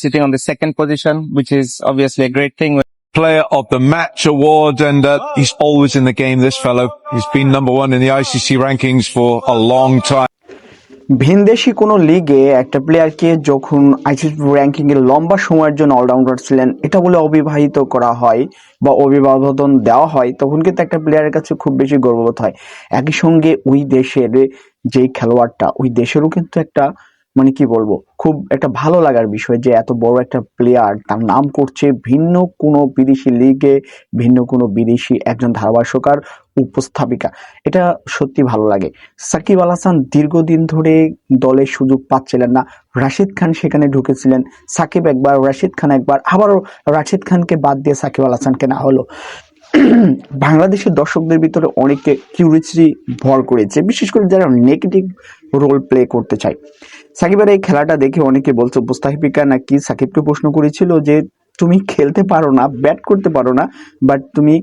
sitting on the second position, which is obviously a great thing. Player of the Match award, and he's always in the game, this fellow. He's been number one in the ICC rankings for a long time. ভিনদেশি কোনো লিগে একটা প্লেয়ারকে যখন ICC ranking এর লম্বা সময়ের জন্য অলরাউন্ডার ছিলেন এটা বলে অবিবাহিত করা হয় বা অভিবাদন দেওয়া হয়, তখন কিন্তু একটা প্লেয়ারের কাছে খুব বেশি গর্ববোধ হয়। একই সঙ্গে ওই দেশের যেই খেলোয়াড়টা, ওই দেশেরও কিন্তু একটা মানে কি বলবো, খুব একটা ভালো লাগার বিষয় যে এত বড় একটা প্লেয়ার তার নাম করছে ভিন্ন কোনো বিদেশি লিগে, ভিন্ন কোনো বিদেশি একজন ধারাভাষ্যকার, উপস্থাপিকা। এটা সত্যি ভালো লাগে। সাকিব আল হাসান দীর্ঘদিন ধরে দলে সুযোগ পাচ্ছিলেন না। রাশিদ খান সেখানে ঢুকেছিলেন, সাকিব একবার, রাশিদ খান একবার, আবারও রাশিদ খানকে বাদ দিয়ে সাকিব আল হাসানকে না হলো। বাংলাদেশের দর্শকদের ভিতরে অনেকে কিউরিয়াসিটি ভর করেছে, বিশেষ করে যারা নেগেটিভ রোল প্লে করতে চায়। সাকিবের এই খেলাটা দেখে অনেকে বলছে, উপস্থাপিকা নাকি সাকিবকে প্রশ্ন করেছিল যে তুমি খেলতে পারো না, ব্যাট করতে পারো না, বাট তুমি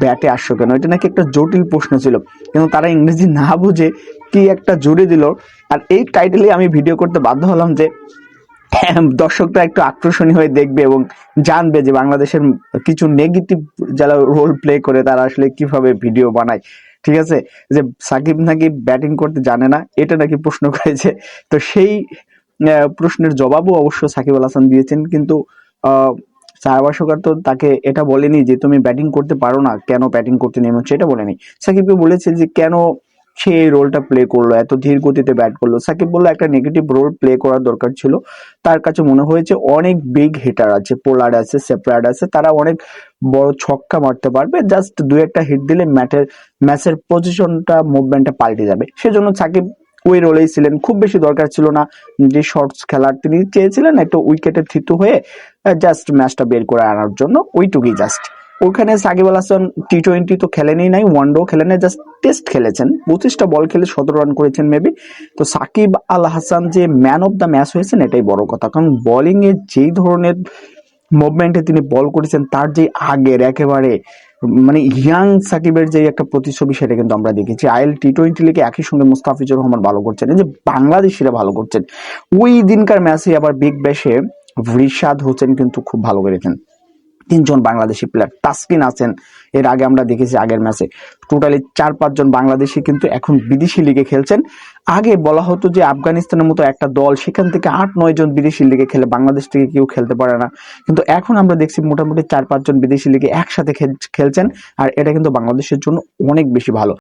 ব্যাটে আসছো কেন? এটা নাকি একটা জটিল প্রশ্ন ছিল, কিন্তু তারা ইংরেজি না বুঝে কি একটা জুড়ে দিল। আর এই টাইটেলে আমি ভিডিও করতে বাধ্য হলাম যে দর্শকরা একটু আকর্ষণীয় হয়ে দেখবে এবং জানবে যে বাংলাদেশের কিছু নেগেটিভ যারা রোল প্লে করে তারা আসলে কিভাবে ভিডিও বানায়। ঠিক আছে, যে সাকিব নাকি ব্যাটিং করতে জানে না, এটা নাকি প্রশ্ন করেছে। তো সেই প্রশ্নের জবাবও অবশ্য সাকিব আল হাসান দিয়েছেন, কিন্তু ধারাভাষ্যকার তো তাকে এটা বলেনি যে তুমি ব্যাটিং করতে পারো না, কেন ব্যাটিং করতে নেমেছো, এটা বলেনি। সাকিবকে বলেছে যে কেন সে এই রোলটা প্লে করলো, এত ধীর গতিতে ব্যাট করলো। সাকিব বললো একটা নেগেটিভ রোল প্লে করার দরকার ছিল। তার কাছে মনে হয়েছে অনেক বিগ হিটার আছে, পোলার্ড আছে, সেপারেট আছে, তারা অনেক বড় ছক্কা মারতে পারবে, জাস্ট দুই একটা হিট দিলে ম্যাচের পজিশনটা, মুভমেন্টটা পাল্টে যাবে। সেজন্য সাকিব ওই রোলেই ছিলেন, খুব বেশি দরকার ছিল না যে শর্টস খেলার। তিনি চেয়েছিলেন একটা উইকেটে থিতু হয়ে জাস্ট ম্যাচটা বের করে আনার জন্য, ওইটুকুই জাস্ট। ওখানে সাকিব আল হাসান টি-20 তো খেলেনই নাই, ওয়ানডেও খেলেন নাই, জাস্ট টেস্ট খেলেছেন। 25টা বল খেলে 17 রান করেছেন মেবি। তো সাকিব আল হাসান যে ম্যান অফ দ্য ম্যাচ হয়েছেন এটাই বড় কথা, কারণ বোলিং এ যেই ধরনের মুভমেন্টে তিনি বল করেছেন, তার যে আগের একেবারে মানে ইয়াং সাকিবের যে একটা প্রতিচ্ছবি সেটা কিন্তু আমরা দেখেছি। আইএল টি-20 লিগে একই সঙ্গে মুস্তাফিজুর রহমান ভালো করছেন, এই যে বাংলাদেশিরা ভালো করছেন। ওই দিনকার ম্যাচে আবার বিগ ব্যাশে রিশাদ হোসেন কিন্তু খুব ভালো করেছেন। 3 জন বাংলাদেশি প্লেয়ার, তাসকিন আছেন, এর আগে আমরা দেখেছি আগের ম্যাচে। টোটালি 4-5 জন বাংলাদেশি কিন্তু এখন বিদেশি লিগে খেলছেন। আগে বলা হতো যে আফগানিস্তানের মতো একটা দল, সেখান থেকে 8-9 জন বিদেশি লিগে খেলে, বাংলাদেশ থেকে কেউ খেলতে পারে না। কিন্তু এখন আমরা দেখছি মোটামুটি 4-5 জন বিদেশি লিগে একসাথে খেলছেন, আর এটা কিন্তু বাংলাদেশের জন্য অনেক বেশি ভালো।